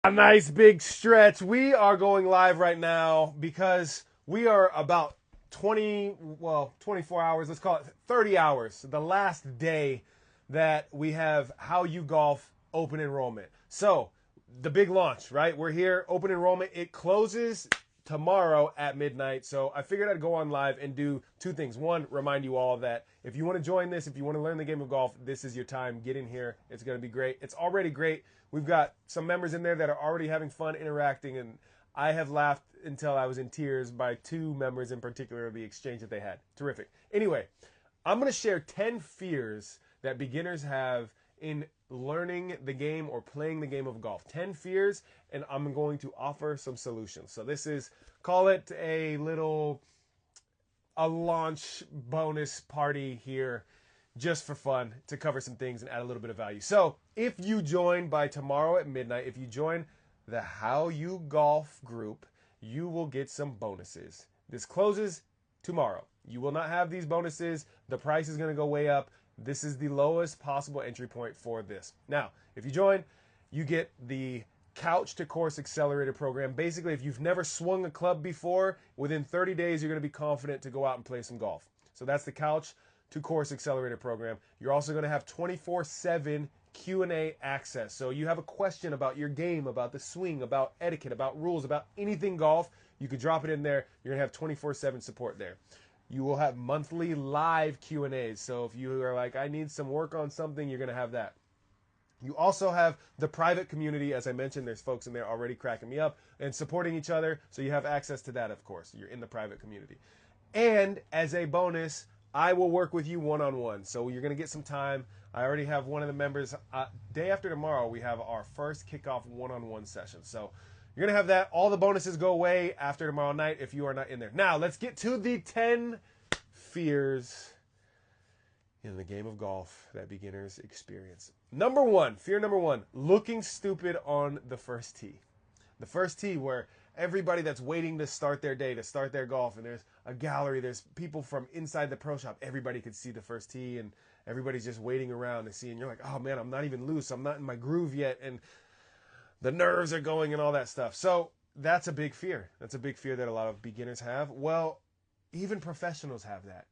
A nice big stretch. We are going live right now because we are about 24 hours, let's call it 30 hours, the last day that we have How You Golf open enrollment. So, the big launch, right? We're here, open enrollment. It closes tomorrow at midnight. So, I figured I'd go on live and do two things. One, remind you all that if you want to join this, if you want to learn the game of golf, this is your time. Get in here. It's going to be great. It's already great. We've got some members in there that are already having fun interacting, and I have laughed until I was in tears by two members in particular of the exchange that they had. Terrific. Anyway, I'm going to share 10 fears that beginners have in learning the game or playing the game of golf. 10 fears, and I'm going to offer some solutions. So this is, call it a launch bonus party here just for fun to cover some things and add a little bit of value. So if you join by tomorrow at midnight, if you join the How You Golf group, you will get some bonuses. This closes tomorrow. You will not have these bonuses. The price is going to go way up. This is the lowest possible entry point for this. Now, if you join, you get the Couch to Course Accelerator program. Basically, if you've never swung a club before, within 30 days, you're going to be confident to go out and play some golf. So that's the Couch to Course Accelerator program. You're also going to have 24/7 Q&A access. So you have a question about your game, about the swing, about etiquette, about rules, about anything golf, you could drop it in there. You're going to have 24/7 support there. You will have monthly live Q&As. So if you are like, I need some work on something, you're going to have that. You also have the private community. As I mentioned, there's folks in there already cracking me up and supporting each other. So you have access to that, of course. You're in the private community. And as a bonus, I will work with you one-on-one. So you're going to get some time. I already have one of the members. Day after tomorrow, we have our first kickoff one-on-one session. So you're going to have that. All the bonuses go away after tomorrow night if you are not in there. Now, let's get to the 10 fears in the game of golf that beginners experience. Fear number one, looking stupid on the first tee. The first tee where everybody that's waiting to start their day, to start their golf, and there's a gallery, there's people from inside the pro shop, everybody could see the first tee, and everybody's just waiting around to see, and you're like, oh man, I'm not even loose, I'm not in my groove yet, and the nerves are going and all that stuff. So that's a big fear. That's a big fear that a lot of beginners have. Well, even professionals have that.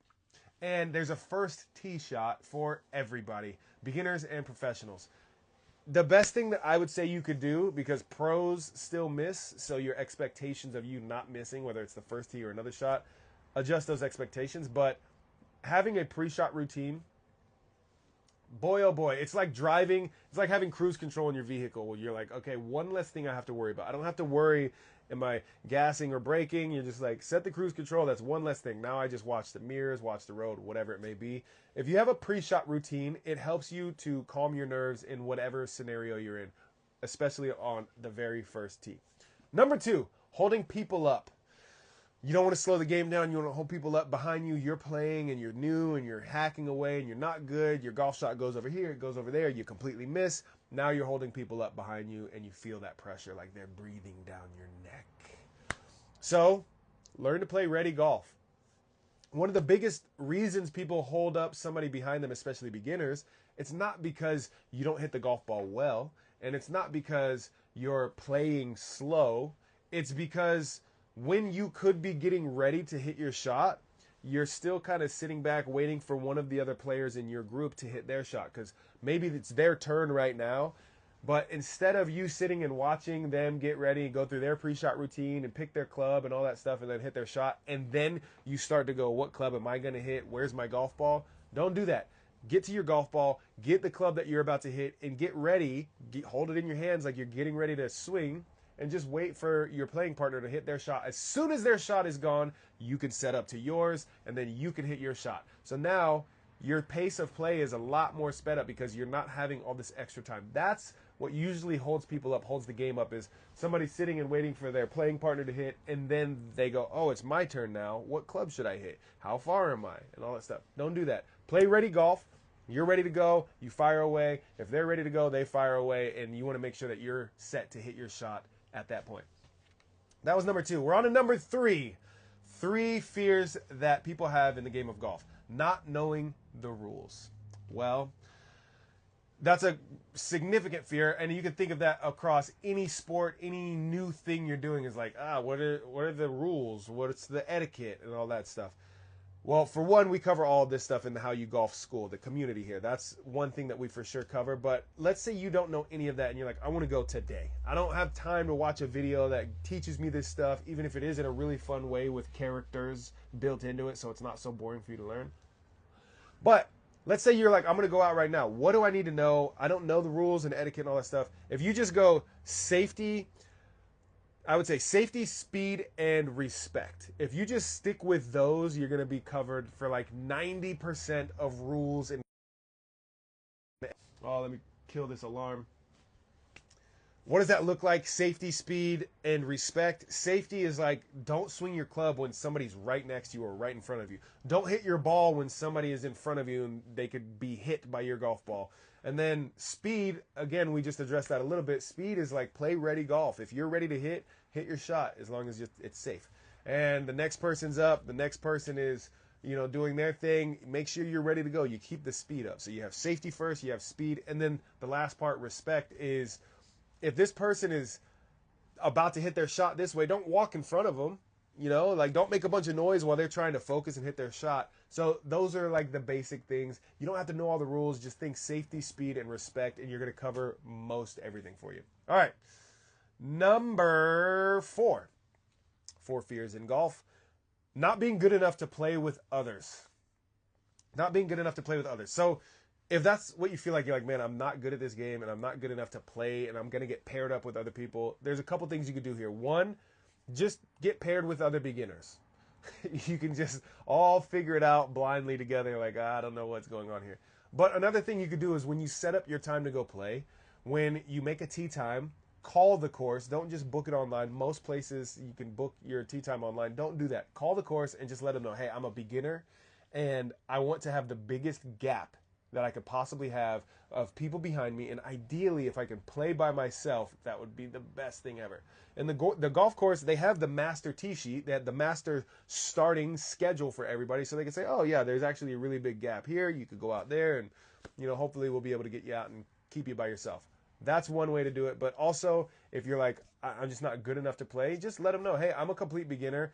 And there's a first tee shot for everybody, beginners and professionals. The best thing that I would say you could do, because pros still miss, so your expectations of you not missing, whether it's the first tee or another shot, adjust those expectations. But having a pre-shot routine, boy, oh boy, it's like driving, it's like having cruise control in your vehicle where you're like, okay, one less thing I have to worry about. I don't have to worry, am I gassing or braking? You're just like, set the cruise control, that's one less thing. Now I just watch the mirrors, watch the road, whatever it may be. If you have a pre-shot routine, it helps you to calm your nerves in whatever scenario you're in, especially on the very first tee. Number two, holding people up. You don't want to slow the game down. You want to hold people up behind you. You're playing and you're new and you're hacking away and you're not good. Your golf shot goes over here, it goes over there. You completely miss. Now you're holding people up behind you and you feel that pressure like they're breathing down your neck. So learn to play ready golf. One of the biggest reasons people hold up somebody behind them, especially beginners, it's not because you don't hit the golf ball well, and it's not because you're playing slow. It's because when you could be getting ready to hit your shot, you're still kind of sitting back waiting for one of the other players in your group to hit their shot, because maybe it's their turn right now. But instead of you sitting and watching them get ready and go through their pre-shot routine and pick their club and all that stuff and then hit their shot, and then you start to go, what club am I going to hit? Where's my golf ball? Don't do that. Get to your golf ball, get the club that you're about to hit, and get ready. Hold it in your hands like you're getting ready to swing, and just wait for your playing partner to hit their shot. As soon as their shot is gone, you can set up to yours, and then you can hit your shot. So now your pace of play is a lot more sped up because you're not having all this extra time. That's what usually holds people up, holds the game up, is somebody sitting and waiting for their playing partner to hit, and then they go, oh, it's my turn now. What club should I hit? How far am I? And all that stuff. Don't do that. Play ready golf. You're ready to go, you fire away. If they're ready to go, they fire away, and you want to make sure that you're set to hit your shot at that point. That was number two. We're on to number three. 3 fears that people have in the game of golf. Not knowing the rules. Well, That's a significant fear, and you can think of that across any sport, any new thing you're doing is like, what are the rules? What's the etiquette and all that stuff? Well, for one, we cover all this stuff in the How You Golf School, the community here. That's one thing that we for sure cover. But let's say you don't know any of that and you're like, I want to go today. I don't have time to watch a video that teaches me this stuff, even if it is in a really fun way with characters built into it so it's not so boring for you to learn. But let's say you're like, I'm going to go out right now. What do I need to know? I don't know the rules and etiquette and all that stuff. If you just go safety, I would say safety, speed, and respect. If you just stick with those, you're going to be covered for like 90% of rules. And oh, let me kill this alarm. What does that look like? Safety, speed, and respect. Safety is like, don't swing your club when somebody's right next to you or right in front of you. Don't hit your ball when somebody is in front of you and they could be hit by your golf ball. And then speed, again, we just addressed that a little bit. Speed is like play ready golf. If you're ready to hit your shot as long as it's safe. And the next person's up. The next person is, doing their thing. Make sure you're ready to go. You keep the speed up. So you have safety first, you have speed. And then the last part, respect, is if this person is about to hit their shot this way, don't walk in front of them. Like don't make a bunch of noise while they're trying to focus and hit their shot. So those are like the basic things. You don't have to know all the rules. Just think safety, speed, and respect, and you're going to cover most everything for you. All right. Number 4. 4 fears in golf. Not being good enough to play with others. Not being good enough to play with others. So if that's what you feel like, you're like, man, I'm not good at this game and I'm not good enough to play and I'm going to get paired up with other people. There's a couple things you could do here. One, just get paired with other beginners. You can just all figure it out blindly together. Like, I don't know what's going on here. But another thing you could do is when you set up your time to go play, when you make a tee time, call the course. Don't just book it online. Most places you can book your tee time online. Don't do that. Call the course and just let them know, hey, I'm a beginner and I want to have the biggest gap that I could possibly have of people behind me. And ideally, if I can play by myself, that would be the best thing ever. And the golf course, they have the master tee sheet. They have the master starting schedule for everybody. So they can say, oh, yeah, there's actually a really big gap here. You could go out there and, hopefully we'll be able to get you out and keep you by yourself. That's one way to do it. But also, if you're like, I'm just not good enough to play, just let them know, hey, I'm a complete beginner.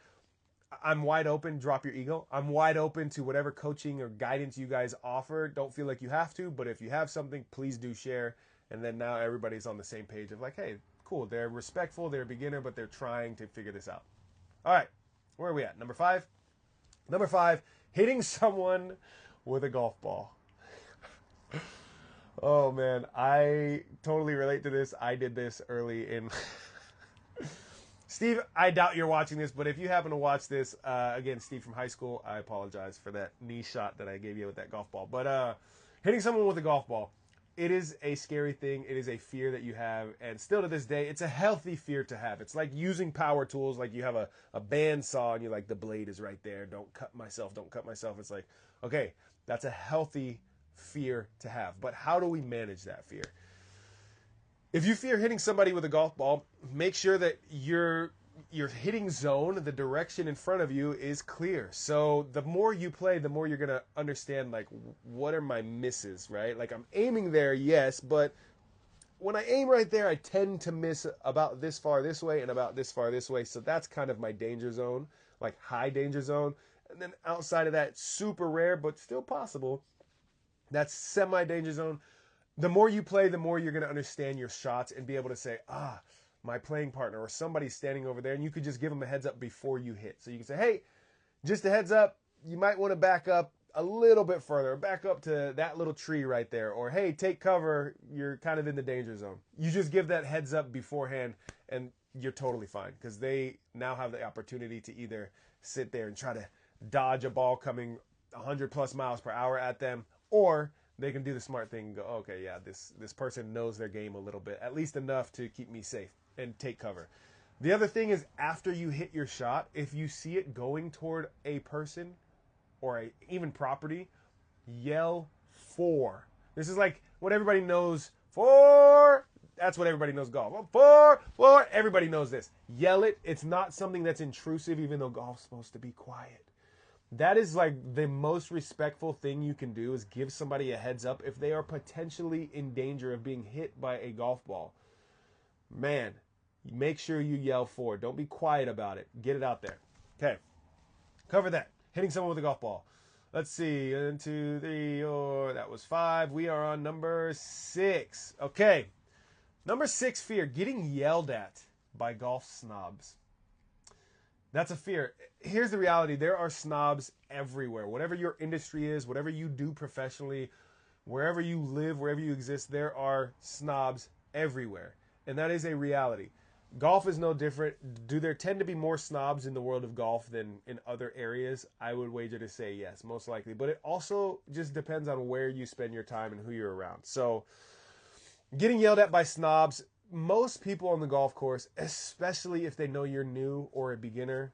I'm wide open. Drop your ego. I'm wide open to whatever coaching or guidance you guys offer. Don't feel like you have to, but if you have something, please do share. And then now everybody's on the same page of like, hey, cool. They're respectful. They're a beginner, but they're trying to figure this out. All right. Where are we at? Number 5? Number 5, hitting someone with a golf ball. Oh, man. I totally relate to this. I did this early in... Steve, I doubt you're watching this, but if you happen to watch this, again, Steve from high school, I apologize for that knee shot that I gave you with that golf ball. But hitting someone with a golf ball, it is a scary thing. It is a fear that you have. And still to this day, it's a healthy fear to have. It's like using power tools, like you have a bandsaw and you're like, the blade is right there. Don't cut myself. Don't cut myself. It's like, okay, that's a healthy fear to have. But how do we manage that fear? If you fear hitting somebody with a golf ball, make sure that your hitting zone, the direction in front of you, is clear. So the more you play, the more you're going to understand, like, what are my misses, right? Like, I'm aiming there, yes, but when I aim right there, I tend to miss about this far this way and about this far this way. So that's kind of my danger zone, like high danger zone. And then outside of that, super rare, but still possible, that's semi-danger zone. The more you play, the more you're going to understand your shots and be able to say, my playing partner or somebody's standing over there, and you could just give them a heads up before you hit. So you can say, hey, just a heads up, you might want to back up a little bit further, back up to that little tree right there, or hey, take cover, you're kind of in the danger zone. You just give that heads up beforehand and you're totally fine because they now have the opportunity to either sit there and try to dodge a ball coming 100 plus miles per hour at them, or they can do the smart thing and go, okay, yeah, this person knows their game a little bit, at least enough to keep me safe and take cover. The other thing is after you hit your shot, if you see it going toward a person or even property, yell 4. This is like what everybody knows, 4. That's what everybody knows golf. 4. Everybody knows this. Yell it. It's not something that's intrusive, even though golf's supposed to be quiet. That is like the most respectful thing you can do, is give somebody a heads up if they are potentially in danger of being hit by a golf ball. Man, make sure you yell for it. Don't be quiet about it. Get it out there. Okay. Cover that. Hitting someone with a golf ball. Let's see. 1, 2, 3, or that was 5. We are on number 6. Okay. Number 6 fear, getting yelled at by golf snobs. That's a fear. Here's the reality. There are snobs everywhere. Whatever your industry is, whatever you do professionally, wherever you live, wherever you exist, there are snobs everywhere. And that is a reality. Golf is no different. Do there tend to be more snobs in the world of golf than in other areas? I would wager to say yes, most likely. But it also just depends on where you spend your time and who you're around. So getting yelled at by snobs, most people on the golf course, especially if they know you're new or a beginner,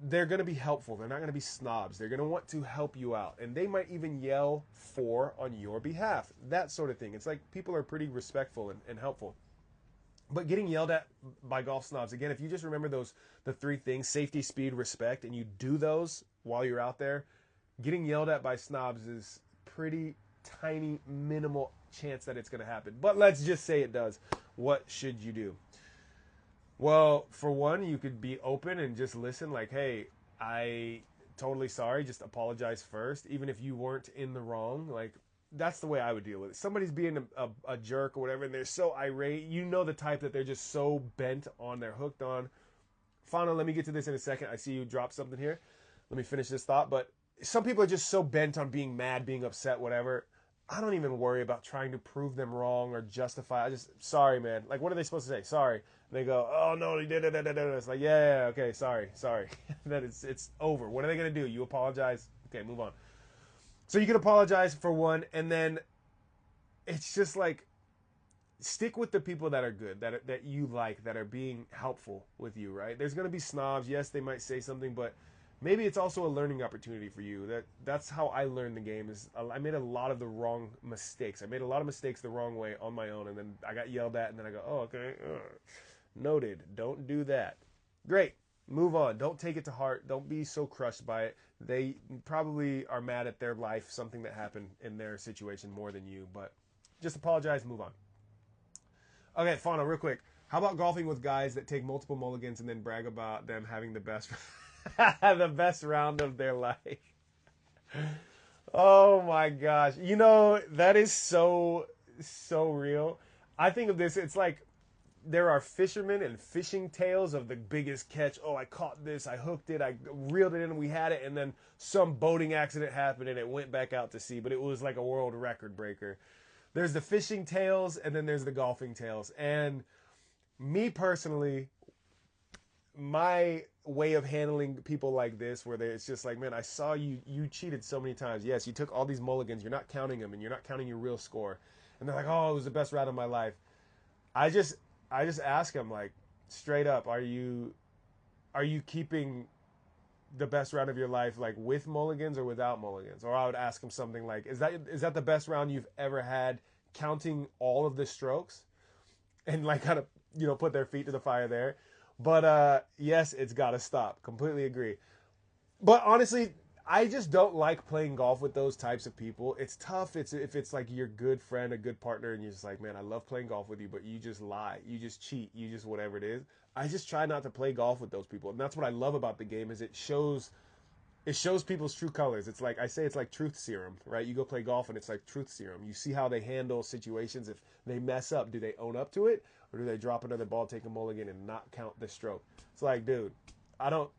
they're going to be helpful. They're not going to be snobs. They're going to want to help you out. And they might even yell for on your behalf. That sort of thing. It's like people are pretty respectful and helpful. But getting yelled at by golf snobs, again, if you just remember the 3 things, safety, speed, respect, and you do those while you're out there, getting yelled at by snobs is pretty tiny, minimal chance that it's going to happen. But let's just say it does. What should you do? Well, for one, you could be open and just listen like, hey, I totally sorry, just apologize first, even if you weren't in the wrong. Like, that's the way I would deal with it. Somebody's being a jerk or whatever, and they're so irate. You know the type that they're just so bent on, they're hooked on. Fano, let me get to this in a second. I see you drop something here. Let me finish this thought. But some people are just so bent on being mad, being upset, whatever. I don't even worry about trying to prove them wrong or justify. I just, sorry, man. Like, what are they supposed to say? Sorry. And they go, oh, no, he did it. It's like, yeah, okay, sorry. Then it's over. What are they going to do? You apologize? Okay, move on. So you can apologize for one, and then it's just like, stick with the people that are good, that you like, that are being helpful with you, right? There's going to be snobs. Yes, they might say something, but maybe it's also a learning opportunity for you. That's how I learned the game. Is I made a lot of the wrong mistakes. I made a lot of mistakes the wrong way on my own, and then I got yelled at, and then I go, oh, okay, noted. Don't do that. Great. Move on. Don't take it to heart. Don't be so crushed by it. They probably are mad at their life, something that happened in their situation more than you, but just apologize, move on. Okay, Fano, real quick. How about golfing with guys that take multiple mulligans and then brag about them having the best the best round of their life? Oh my gosh. You know, that is so real. I think of this, it's like there are fishermen and fishing tales of the biggest catch. Oh, I caught this, I hooked it, I reeled it in, we had it, and then some boating accident happened and it went back out to sea, but it was like a world record breaker. There's the fishing tales, and then there's the golfing tales. And me personally, my way of handling people like this, where it's just like, man, I saw you cheated so many times. Yes, you took all these mulligans, you're not counting them, and you're not counting your real score. And they're like, oh, it was the best round of my life. I just ask them, like, straight up, are you keeping the best round of your life, like, with mulligans or without mulligans? Or I would ask them something like, is that the best round you've ever had, counting all of the strokes? And, like, kind of, put their feet to the fire there. But yes, it's got to stop. Completely agree. But honestly, I just don't like playing golf with those types of people. It's tough. If it's like your good friend, a good partner, and you're just like, man, I love playing golf with you, but you just lie, you just cheat, you just whatever it is. I just try not to play golf with those people. And that's what I love about the game, is it shows people's true colors. It's like, I say, it's like truth serum, right? You go play golf and it's like truth serum. You see how they handle situations. If they mess up, do they own up to it? Or do they drop another ball, take a mulligan, and not count the stroke? It's like, dude, I don't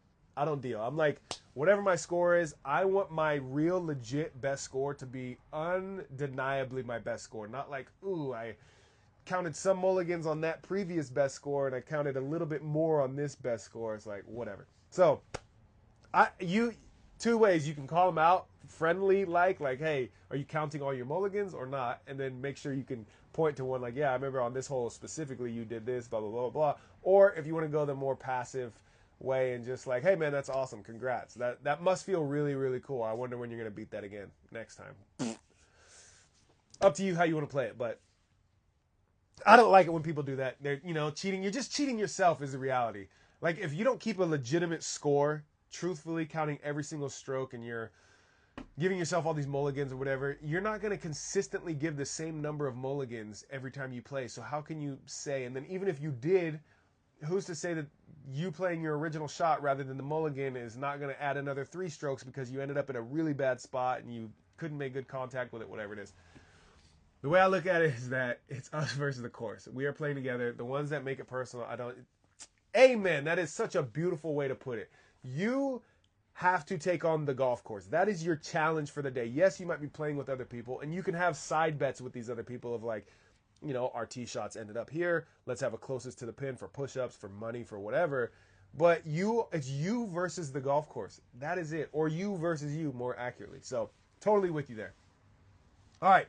deal. I'm like, whatever my score is, I want my real legit best score to be undeniably my best score. Not like, ooh, I counted some mulligans on that previous best score and I counted a little bit more on this best score. It's like, whatever. So, two ways you can call them out, friendly, like, hey, are you counting all your mulligans or not? And then make sure you can point to one, like, yeah, I remember on this hole specifically you did this, blah, blah, blah, blah. Or if you want to go the more passive way and just like, hey, man, that's awesome, congrats. That must feel really, really cool. I wonder when you're going to beat that again next time. Up to you how you want to play it, but I don't like it when people do that. They're, cheating. You're just cheating yourself is the reality. Like, if you don't keep a legitimate score, truthfully counting every single stroke and you're giving yourself all these mulligans or whatever, you're not going to consistently give the same number of mulligans every time you play. So how can you say, and then even if you did, who's to say that you playing your original shot rather than the mulligan is not going to add another 3 strokes because you ended up in a really bad spot and you couldn't make good contact with it, whatever it is. The way I look at it is that it's us versus the course. We are playing together. The ones that make it personal, amen. That is such a beautiful way to put it. You have to take on the golf course. That is your challenge for the day. Yes, you might be playing with other people, and you can have side bets with these other people of like, you know, our tee shots ended up here. Let's have a closest to the pin for push-ups, for money, for whatever. But it's you versus the golf course. That is it. Or you versus you, more accurately. So, totally with you there. All right.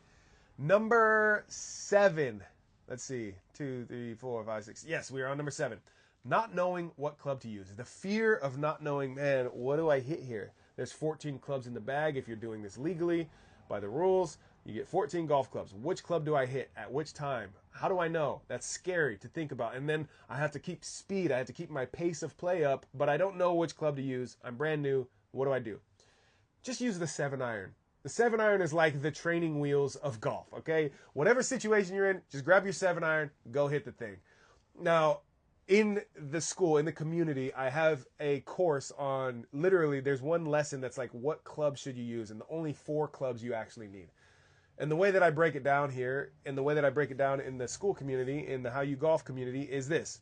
Number 7. Let's see. 2, 3, 4, 5, 6. Yes, we are on number 7. Not knowing what club to use. The fear of not knowing, man, what do I hit here? There's 14 clubs in the bag. If you're doing this legally, by the rules, you get 14 golf clubs. Which club do I hit? At which time? How do I know? That's scary to think about. And then I have to keep speed. I have to keep my pace of play up, but I don't know which club to use. I'm brand new. What do? Just use the 7-iron. The 7-iron is like the training wheels of golf, okay? Whatever situation you're in, just grab your 7-iron, go hit the thing. Now, in the school, in the community, I have a course on, literally, there's one lesson that's like, what club should you use? And the only 4 clubs you actually need. And the way that I break it down here, and the way that I break it down in the school community, in the How You Golf community, is this.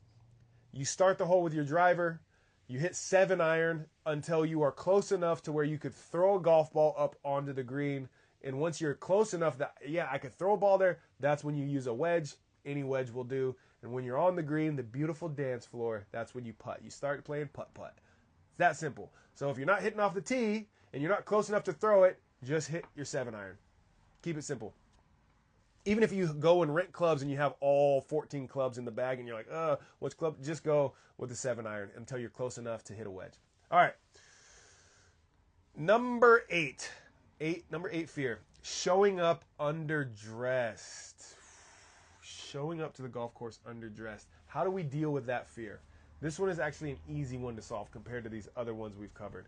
You start the hole with your driver, you hit 7-iron until you are close enough to where you could throw a golf ball up onto the green. And once you're close enough that, yeah, I could throw a ball there, that's when you use a wedge. Any wedge will do. And when you're on the green, the beautiful dance floor, that's when you putt. You start playing putt-putt. It's that simple. So if you're not hitting off the tee and you're not close enough to throw it, just hit your 7-iron. Keep it simple. Even if you go and rent clubs and you have all 14 clubs in the bag and you're like, which club? Just go with the 7-iron until you're close enough to hit a wedge. All right. Number 8. Number 8 fear. Showing up underdressed. Showing up to the golf course underdressed. How do we deal with that fear? This one is actually an easy one to solve compared to these other ones we've covered.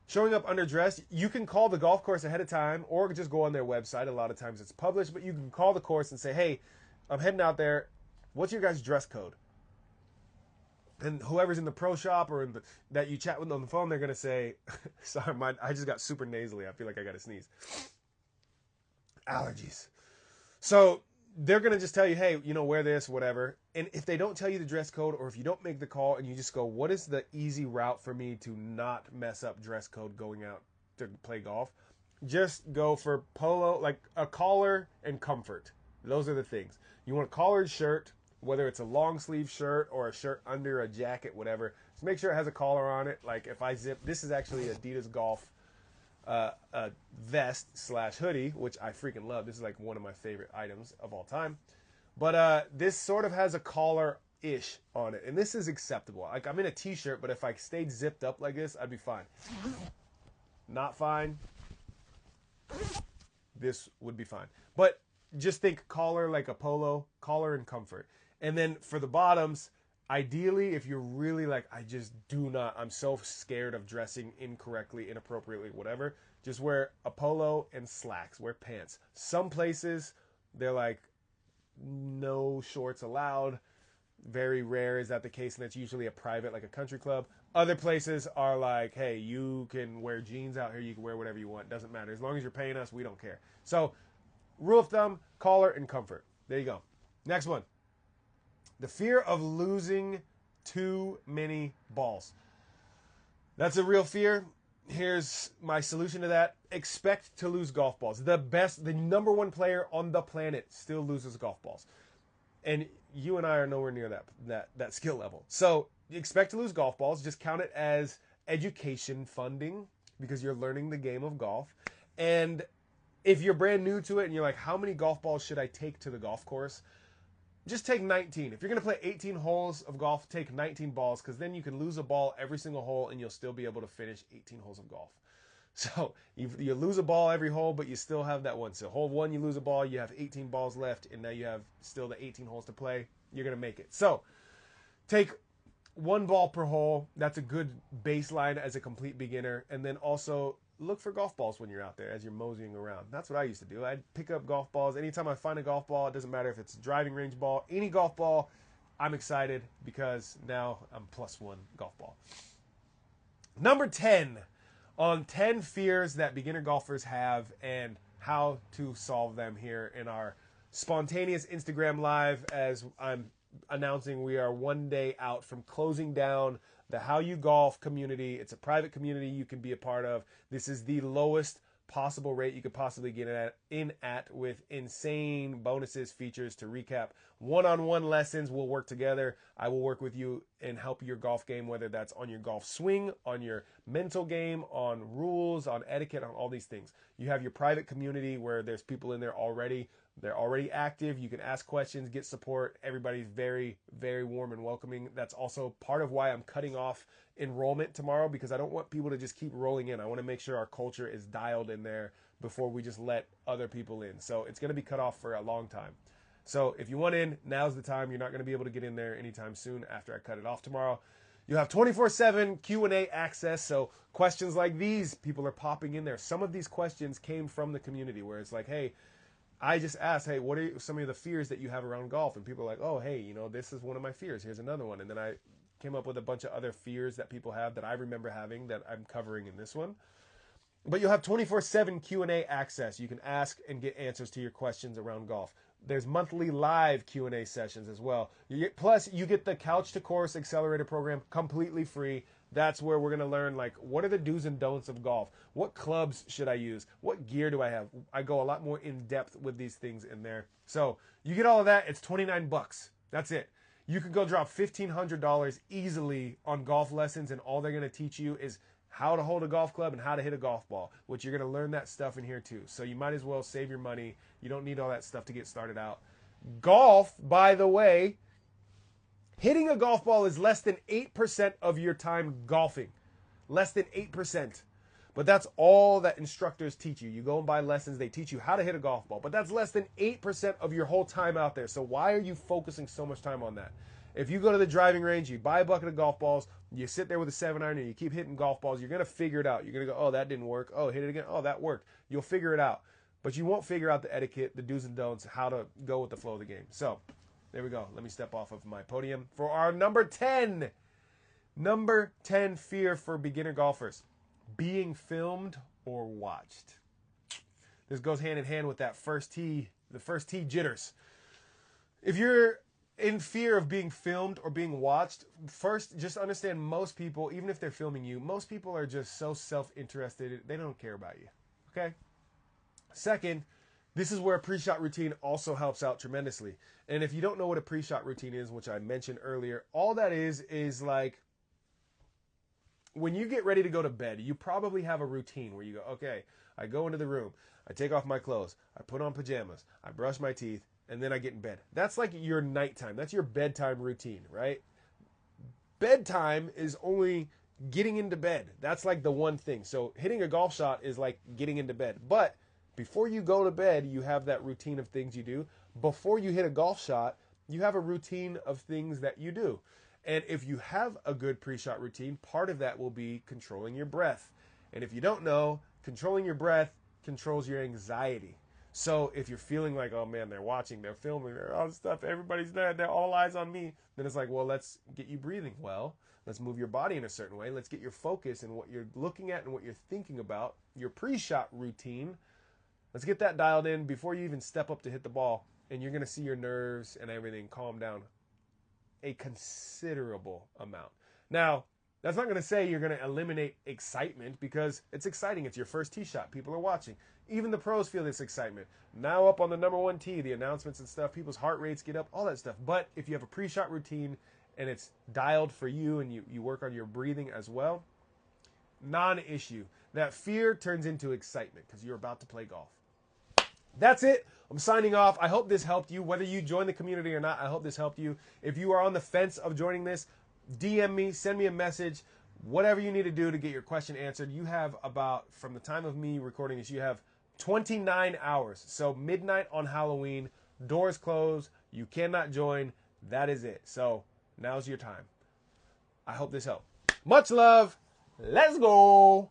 Showing up underdressed, you can call the golf course ahead of time or just go on their website. A lot of times it's published, but you can call the course and say, hey, I'm heading out there. What's your guys' dress code? And whoever's in the pro shop or that you chat with on the phone, they're going to say, sorry, I just got super nasally. I feel like I got to sneeze. Allergies. So they're going to just tell you, hey, wear this, whatever. And if they don't tell you the dress code, or if you don't make the call and you just go, what is the easy route for me to not mess up dress code going out to play golf? Just go for polo, like a collar and comfort. Those are the things. You want a collared shirt, whether it's a long sleeve shirt or a shirt under a jacket, whatever. Just make sure it has a collar on it. Like if I zip, this is actually Adidas Golf a vest / hoodie, which I freaking love. This is like one of my favorite items of all time. But this sort of has a collar-ish on it. And this is acceptable. Like I'm in a t-shirt, but if I stayed zipped up like this, I'd be fine. Not fine. This would be fine. But just think collar like a polo, collar and comfort. And then for the bottoms, ideally, if you're really like, I'm so scared of dressing incorrectly, inappropriately, whatever, just wear a polo and slacks, wear pants. Some places, they're like, no shorts allowed. Very rare is that the case, and that's usually a private, like a country club. Other places are like, hey, you can wear jeans out here, you can wear whatever you want, doesn't matter. As long as you're paying us, we don't care. So, rule of thumb, collar and comfort. There you go. Next one. The fear of losing too many balls. That's a real fear. Here's my solution to that. Expect to lose golf balls. The number 1 player on the planet still loses golf balls. And you and I are nowhere near that skill level. So expect to lose golf balls. Just count it as education funding because you're learning the game of golf. And if you're brand new to it and you're like, how many golf balls should I take to the golf course? Just take 19. If you're going to play 18 holes of golf, take 19 balls because then you can lose a ball every single hole and you'll still be able to finish 18 holes of golf. So you lose a ball every hole, but you still have that one. So hole 1, you lose a ball, you have 18 balls left, and now you have still the 18 holes to play. You're going to make it. So take one ball per hole. That's a good baseline as a complete beginner. And then also look for golf balls when you're out there as you're moseying around. That's what I used to do. I'd pick up golf balls. Anytime I find a golf ball, it doesn't matter if it's a driving range ball, any golf ball, I'm excited because now I'm +1 golf ball. Number 10 on 10 fears that beginner golfers have and how to solve them here in our spontaneous Instagram live, as I'm announcing we are one day out from closing down the How You Golf community. It's a private community you can be a part of. This is the lowest possible rate you could possibly get in at with insane bonuses, features. To recap, one-on-one lessons. We'll work together. I will work with you and help your golf game, whether that's on your golf swing, on your mental game, on rules, on etiquette, on all these things. You have your private community where there's people in there already. They're already active. You can ask questions, get support. Everybody's very, very warm and welcoming. That's also part of why I'm cutting off enrollment tomorrow, because I don't want people to just keep rolling in. I want to make sure our culture is dialed in there before we just let other people in. So it's going to be cut off for a long time. So if you want in, now's the time. You're not going to be able to get in there anytime soon after I cut it off tomorrow. You have 24/7 Q&A access. So questions like these, people are popping in there. Some of these questions came from the community where it's like, hey, I just asked, hey, what are some of the fears that you have around golf? And people are like, oh, hey, you know, this is one of my fears. Here's another one. And then I came up with a bunch of other fears that people have that I remember having that I'm covering in this one. But you'll have 24/7 Q&A access. You can ask and get answers to your questions around golf. There's monthly live Q&A sessions as well. Plus, you get the Couch to Course Accelerator program completely free. That's where we're going to learn, like, what are the do's and don'ts of golf? What clubs should I use? What gear do I have? I go a lot more in depth with these things in there. So you get all of that. It's $29. That's it. You could go drop $1,500 easily on golf lessons, and all they're going to teach you is how to hold a golf club and how to hit a golf ball, which you're going to learn that stuff in here too. So you might as well save your money. You don't need all that stuff to get started out. Golf, by the way, hitting a golf ball is less than 8% of your time golfing. Less than 8%. But that's all that instructors teach you. You go and buy lessons, they teach you how to hit a golf ball. But that's less than 8% of your whole time out there. So why are you focusing so much time on that? If you go to the driving range, you buy a bucket of golf balls, you sit there with a 7-iron and you keep hitting golf balls, you're going to figure it out. You're going to go, oh, that didn't work. Oh, hit it again. Oh, that worked. You'll figure it out. But you won't figure out the etiquette, the do's and don'ts, how to go with the flow of the game. So there we go. Let me step off of my podium for our number 10. Number 10 fear for beginner golfers: being filmed or watched. This goes hand in hand with that first tee, the first tee jitters. If you're in fear of being filmed or being watched, first, just understand most people, even if they're filming you, most people are just so self-interested, they don't care about you. Okay? Second, this is where a pre-shot routine also helps out tremendously. And if you don't know what a pre-shot routine is, which I mentioned earlier, all that is like when you get ready to go to bed, you probably have a routine where you go, okay, I go into the room, I take off my clothes, I put on pajamas, I brush my teeth, and then I get in bed. That's like your nighttime. That's your bedtime routine, right? Bedtime is only getting into bed. That's like the one thing. So hitting a golf shot is like getting into bed. But before you go to bed, you have that routine of things you do. Before you hit a golf shot, you have a routine of things that you do. And if you have a good pre-shot routine, part of that will be controlling your breath. And if you don't know, controlling your breath controls your anxiety. So if you're feeling like, oh man, they're watching, they're filming, they're all this stuff, everybody's there, they're all eyes on me, then it's like, well, let's get you breathing well. Let's move your body in a certain way. Let's get your focus and what you're looking at and what you're thinking about, your pre-shot routine. Let's get that dialed in before you even step up to hit the ball, and you're going to see your nerves and everything calm down a considerable amount. Now, that's not going to say you're going to eliminate excitement, because it's exciting. It's your first tee shot. People are watching. Even the pros feel this excitement. Now up on the number one tee, the announcements and stuff, people's heart rates get up, all that stuff. But if you have a pre-shot routine and it's dialed for you and you work on your breathing as well, non-issue. That fear turns into excitement because you're about to play golf. That's it. I'm signing off. I hope this helped you. Whether you join the community or not, I hope this helped you. If you are on the fence of joining this, DM me, send me a message, whatever you need to do to get your question answered. You have about, from the time of me recording this, you have 29 hours. So midnight on Halloween, doors close, you cannot join. That is it. So now's your time. I hope this helped. Much love. Let's go.